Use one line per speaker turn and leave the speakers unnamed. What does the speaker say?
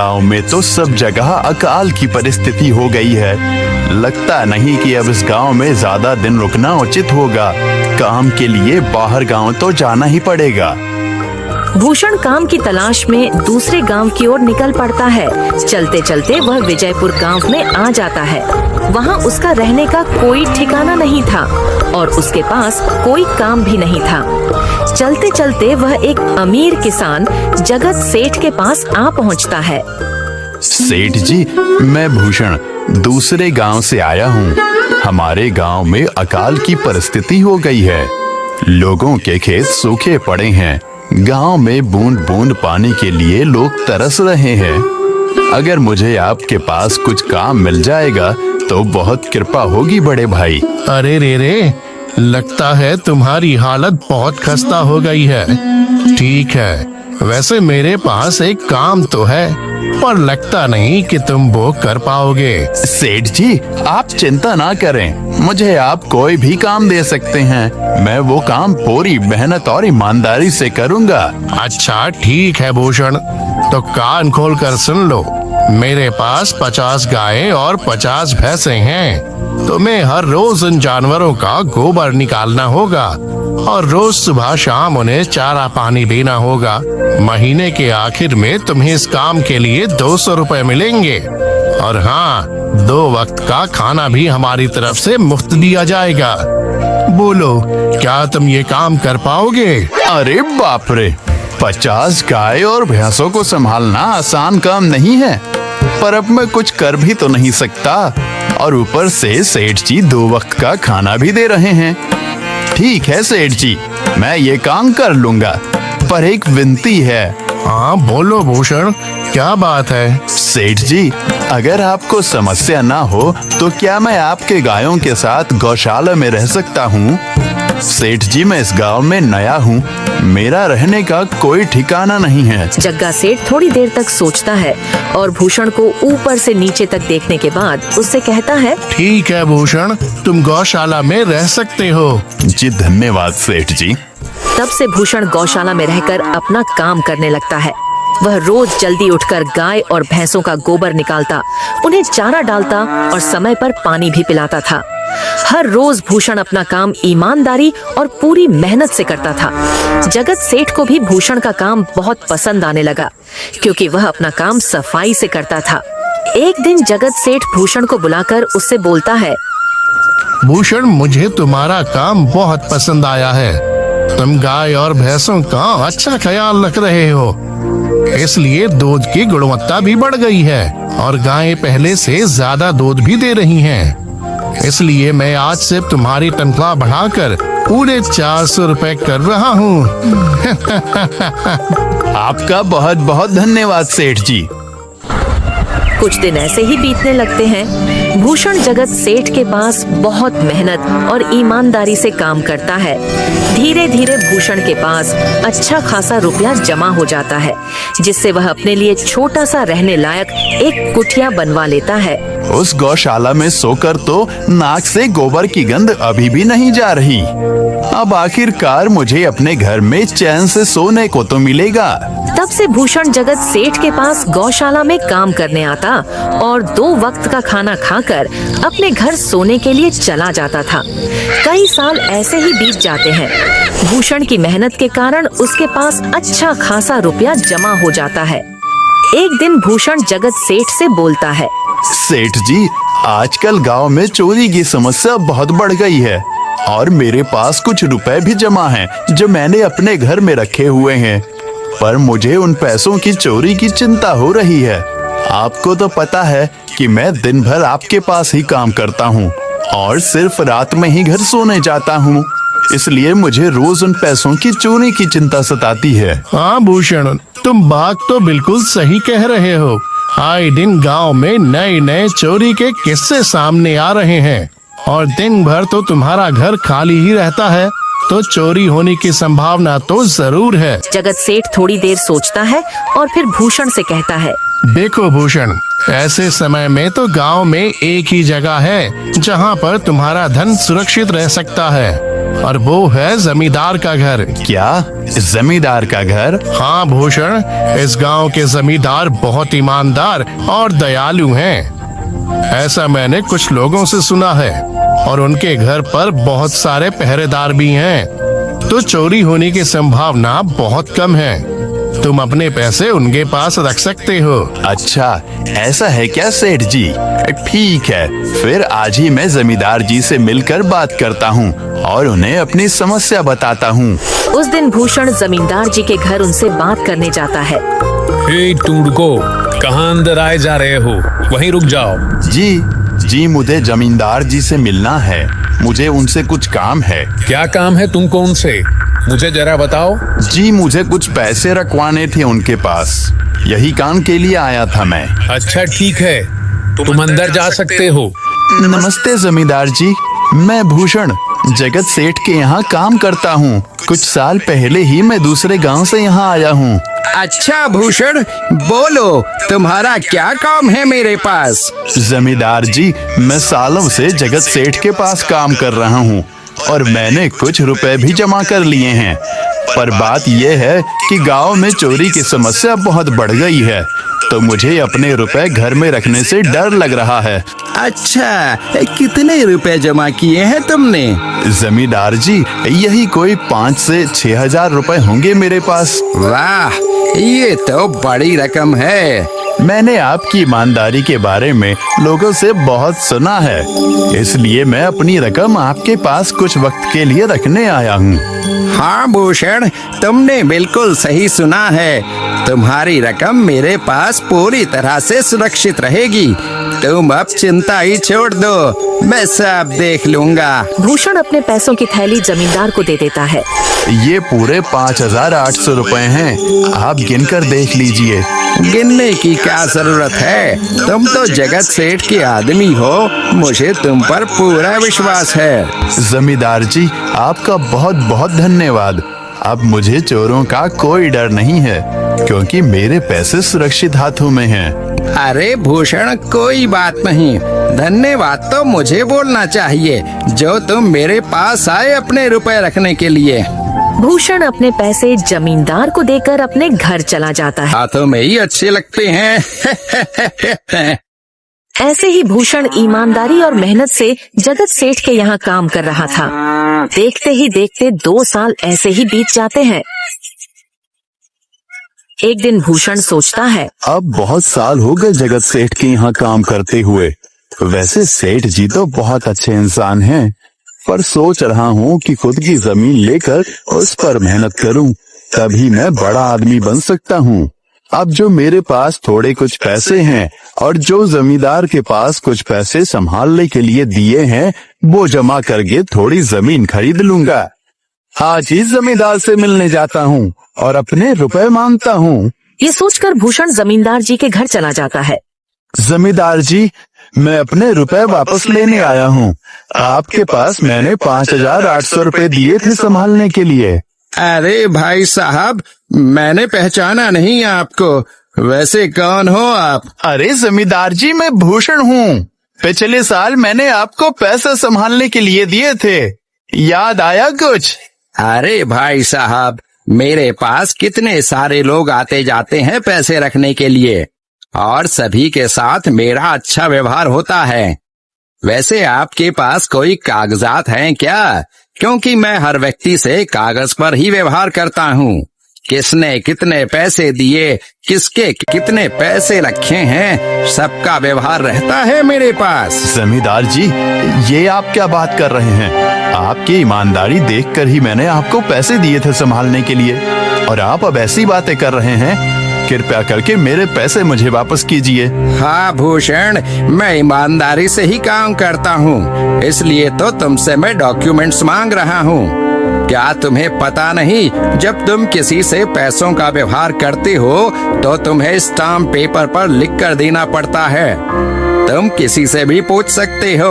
गांव में तो सब जगह अकाल की परिस्थिति हो गई है। लगता नहीं कि अब इस गांव में ज्यादा दिन रुकना उचित होगा। काम के लिए बाहर गांव तो जाना ही पड़ेगा।
भूषण काम की तलाश में दूसरे गांव की ओर निकल पड़ता है। चलते चलते वह विजयपुर गांव में आ जाता है। वहां उसका रहने का कोई ठिकाना नहीं था और उसके पास कोई काम भी नहीं था। चलते चलते वह एक अमीर किसान जगत सेठ के पास आ पहुंचता है।
सेठ जी, मैं भूषण दूसरे गांव से आया हूँ। हमारे गांव में अकाल की परिस्थिति हो गई है। लोगों के खेत सूखे पड़े हैं। गांव में बूंद बूंद पानी के लिए लोग तरस रहे हैं। अगर मुझे आपके पास कुछ काम मिल जाएगा तो बहुत कृपा होगी बड़े भाई।
अरे रे, लगता है तुम्हारी हालत बहुत खस्ता हो गई है। ठीक है, वैसे मेरे पास एक काम तो है, पर लगता नहीं कि तुम वो कर पाओगे।
सेठ जी, आप चिंता ना करें। मुझे आप कोई भी काम दे सकते हैं। मैं वो काम पूरी मेहनत और ईमानदारी से करूंगा।
अच्छा ठीक है भूषण, तो कान खोल कर सुन लो। मेरे पास 50 गायें और 50 भैंसे हैं। तुम्हें हर रोज इन जानवरों का गोबर निकालना होगा और रोज सुबह शाम उन्हें चारा पानी देना होगा। महीने के आखिर में तुम्हें इस काम के लिए 200 रुपए मिलेंगे। और हाँ, 2 वक्त का खाना भी हमारी तरफ से मुफ्त दिया जाएगा। बोलो, क्या तुम ये काम कर पाओगे?
अरे बाप रे, 50 गाय और भैंसों को संभालना आसान काम नहीं है। पर अब मैं कुछ कर भी तो नहीं सकता, और ऊपर से सेठ जी 2 वक्त का खाना भी दे रहे हैं। ठीक है सेठ जी, मैं ये काम कर लूंगा, पर एक विनती है।
हाँ बोलो भूषण, क्या बात है?
सेठ जी, अगर आपको समस्या ना हो तो क्या मैं आपके गायों के साथ गौशाला में रह सकता हूँ? सेठ जी, मैं इस गांव में नया हूँ। मेरा रहने का कोई ठिकाना नहीं है।
जग्गा सेठ थोड़ी देर तक सोचता है और भूषण को ऊपर से नीचे तक देखने के बाद उससे कहता है,
ठीक है भूषण, तुम गौशाला में रह सकते हो।
जी धन्यवाद सेठ जी।
तब से भूषण गौशाला में रहकर अपना काम करने लगता है। वह रोज जल्दी उठकर गाय और भैंसों का गोबर निकालता, उन्हें चारा डालता और समय पर पानी भी पिलाता था। हर रोज भूषण अपना काम ईमानदारी और पूरी मेहनत से करता था। जगत सेठ को भी भूषण का काम बहुत पसंद आने लगा, क्योंकि वह अपना काम सफाई से करता था। एक दिन जगत सेठ भूषण को बुलाकर उससे बोलता है,
भूषण, मुझे तुम्हारा काम बहुत पसंद आया है। तुम गाय और भैंसों का अच्छा ख्याल रख रहे हो, इसलिए दूध की गुणवत्ता भी बढ़ गई है और गायें पहले से ज्यादा दूध भी दे रही हैं। इसलिए मैं आज से तुम्हारी तनख्वाह बढ़ाकर पूरे 400 रुपए कर रहा हूँ।
आपका बहुत बहुत धन्यवाद सेठ जी।
कुछ दिन ऐसे ही बीतने लगते हैं। भूषण जगत सेठ के पास बहुत मेहनत और ईमानदारी से काम करता है। धीरे धीरे भूषण के पास अच्छा खासा रुपया जमा हो जाता है, जिससे वह अपने लिए छोटा सा रहने लायक एक कुटिया बनवा लेता है।
उस गौशाला में सोकर तो नाक से गोबर की गंध अभी भी नहीं जा रही। अब आखिरकार मुझे अपने घर में चैन से सोने को तो मिलेगा।
तब से भूषण जगत सेठ के पास गौशाला में काम करने आता और 2 वक्त का खाना खाकर अपने घर सोने के लिए चला जाता था। कई साल ऐसे ही बीत जाते हैं। भूषण की मेहनत के कारण उसके पास अच्छा खासा रुपया जमा हो जाता है। एक दिन भूषण जगत सेठ से बोलता है,
सेठ जी, आजकल गांव में चोरी की समस्या बहुत बढ़ गई है और मेरे पास कुछ रुपए भी जमा हैं जो मैंने अपने घर में रखे हुए हैं, पर मुझे उन पैसों की चोरी की चिंता हो रही है। आपको तो पता है कि मैं दिन भर आपके पास ही काम करता हूँ और सिर्फ रात में ही घर सोने जाता हूँ, इसलिए मुझे रोज उन पैसों की चोरी की चिंता सताती है।
हाँ भूषण, तुम बात तो बिल्कुल सही कह रहे हो। आए दिन गांव में नए नए चोरी के किस्से सामने आ रहे हैं और दिन भर तो तुम्हारा घर खाली ही रहता है, तो चोरी होने की संभावना तो जरूर है।
जगत सेठ थोड़ी देर सोचता है और फिर भूषण से कहता है,
देखो भूषण, ऐसे समय में तो गांव में एक ही जगह है जहां पर तुम्हारा धन सुरक्षित रह सकता है, और वो है जमींदार का घर।
क्या जमींदार का घर?
हाँ भूषण, इस गांव के जमींदार बहुत ईमानदार और दयालु हैं। ऐसा मैंने कुछ लोगों से सुना है और उनके घर पर बहुत सारे पहरेदार भी हैं, तो चोरी होने की संभावना बहुत कम है। तुम अपने पैसे उनके पास रख सकते हो।
अच्छा, ऐसा है क्या सेठ जी? ठीक है, फिर आज ही मैं जमींदार जी से मिलकर बात करता हूँ और उन्हें अपनी समस्या बताता हूँ।
उस दिन भूषण जमींदार जी के घर उनसे बात करने जाता है।
हे तुम रुको, कहाँ अंदर आए जा रहे हो? वहीं रुक जाओ।
जी, मुझे जमींदार जी से मिलना है। मुझे उनसे कुछ काम है।
क्या काम है तुमको उनसे? मुझे जरा बताओ।
जी, मुझे कुछ पैसे रखवाने थे उनके पास, यही काम के लिए आया था मैं।
अच्छा ठीक है, तुम अंदर जा सकते हो।
नमस्ते जमींदार जी, मैं भूषण जगत सेठ के यहाँ काम करता हूँ। कुछ साल पहले ही मैं दूसरे गांव से यहाँ आया हूँ।
अच्छा भूषण, बोलो तुम्हारा क्या काम है मेरे पास?
जमींदार जी, मैं सालों से जगत सेठ के पास काम कर रहा हूँ और मैंने कुछ रुपए भी जमा कर लिए हैं, पर बात यह है कि गांव में चोरी की समस्या बहुत बढ़ गई है, तो मुझे अपने रुपए घर में रखने से डर लग रहा है।
अच्छा, कितने रुपए जमा किए हैं तुमने?
जमींदार जी, यही कोई 5 से 6 हजार रुपए होंगे मेरे पास।
वाह, ये तो बड़ी रकम है।
मैंने आपकी ईमानदारी के बारे में लोगों से बहुत सुना है, इसलिए मैं अपनी रकम आपके पास कुछ वक्त के लिए रखने आया हूँ।
हाँ भूषण, तुमने बिल्कुल सही सुना है। तुम्हारी रकम मेरे पास पूरी तरह से सुरक्षित रहेगी। तुम अब चिंता ही छोड़ दो, मैं सब देख लूँगा।
भूषण अपने पैसों की थैली जमींदार को दे देता है।
ये पूरे 5,800 रुपए हैं, आप गिनकर देख लीजिए।
गिनने की क्या जरूरत है? तुम तो जगत सेठ के आदमी हो, मुझे तुम पर पूरा विश्वास है।
जमींदार जी, आपका बहुत बहुत धन्यवाद। अब मुझे चोरों का कोई डर नहीं है, क्योंकि मेरे पैसे सुरक्षित हाथों में हैं।
अरे भूषण, कोई बात नहीं, धन्यवाद तो मुझे बोलना चाहिए, जो तुम मेरे पास आए अपने रुपए रखने के लिए।
भूषण अपने पैसे जमींदार को देकर अपने घर चला जाता है।
हाथों में ही अच्छे लगते हैं।
ऐसे ही भूषण ईमानदारी और मेहनत से जगत सेठ के यहाँ काम कर रहा था। देखते ही देखते 2 साल ऐसे ही बीत जाते हैं। एक दिन भूषण सोचता है,
अब बहुत साल हो गए जगत सेठ के यहाँ काम करते हुए। वैसे सेठ जी तो बहुत अच्छे इंसान हैं, पर सोच रहा हूँ कि खुद की जमीन लेकर उस पर मेहनत करूँ, तभी मैं बड़ा आदमी बन सकता हूँ। अब जो मेरे पास थोड़े कुछ पैसे हैं और जो जमींदार के पास कुछ पैसे संभालने के लिए दिए हैं, वो जमा करके थोड़ी जमीन खरीद लूंगा। आज ही जमींदार से मिलने जाता हूँ और अपने रुपए मांगता हूँ।
ये सोचकर भूषण जमींदार जी के घर चला जाता है।
जमींदार जी, मैं अपने रुपए वापस लेने आया हूँ। आपके पास मैंने 5,800 रुपए दिए थे संभालने के लिए।
अरे भाई साहब, मैंने पहचाना नहीं आपको। वैसे कौन हो आप?
अरे जमींदार जी, मैं भूषण हूँ। पिछले साल मैंने आपको पैसे संभालने के लिए दिए थे, याद आया कुछ?
अरे भाई साहब, मेरे पास कितने सारे लोग आते जाते हैं पैसे रखने के लिए, और सभी के साथ मेरा अच्छा व्यवहार होता है। वैसे आपके पास कोई कागजात हैं क्या? क्योंकि मैं हर व्यक्ति से कागज पर ही व्यवहार करता हूँ। किसने कितने पैसे दिए, किसके कितने पैसे रखे हैं, सबका व्यवहार रहता है मेरे पास।
जमींदार जी, ये आप क्या बात कर रहे हैं? आपकी ईमानदारी देखकर ही मैंने आपको पैसे दिए थे संभालने के लिए, और आप अब ऐसी बातें कर रहे हैं। कृपया करके मेरे पैसे मुझे वापस कीजिए।
हाँ भूषण, मैं ईमानदारी से ही काम करता हूँ, इसलिए तो तुमसे मैं डॉक्यूमेंट्स मांग रहा हूँ। क्या तुम्हें पता नहीं, जब तुम किसी से पैसों का व्यवहार करते हो तो तुम्हें स्टाम्प पेपर पर लिख कर देना पड़ता है। तुम किसी से भी पूछ सकते हो।